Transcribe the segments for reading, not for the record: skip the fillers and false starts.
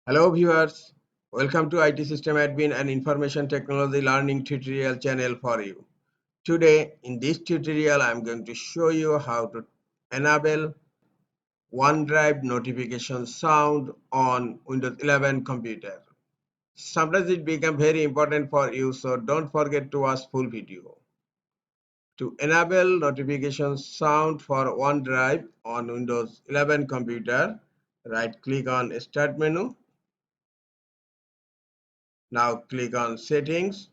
Hello viewers, welcome to IT System Admin and Information Technology Learning tutorial channel for you. Today in this tutorial I am going to show you how to enable OneDrive notification sound on Windows 11 computer. Sometimes it becomes very important for you, so don't forget to watch full video. To enable notification sound for OneDrive on Windows 11 computer, right click on Start menu. Now click on Settings.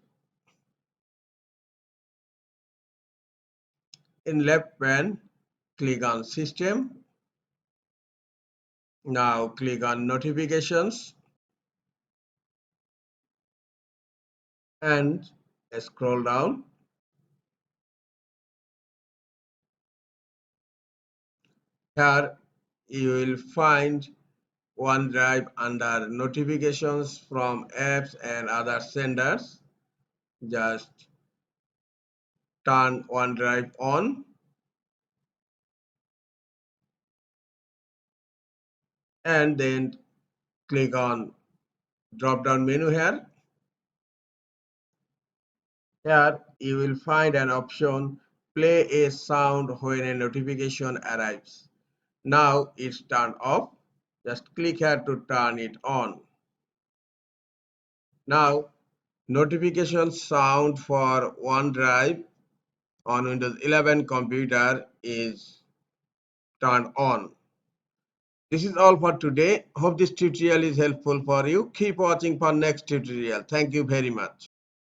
In left pane, click on System. Now click on Notifications and scroll down. Here you will find OneDrive under Notifications from apps and other senders. Just turn OneDrive on and then click on drop down menu here. Here you will find an option play a sound when a notification arrives. Now it's turned off. Just click here to turn it on. Now notification sound for OneDrive on Windows 11 computer is turned on. This is all for today. Hope this tutorial is helpful for you. Keep watching for next tutorial. Thank you very much.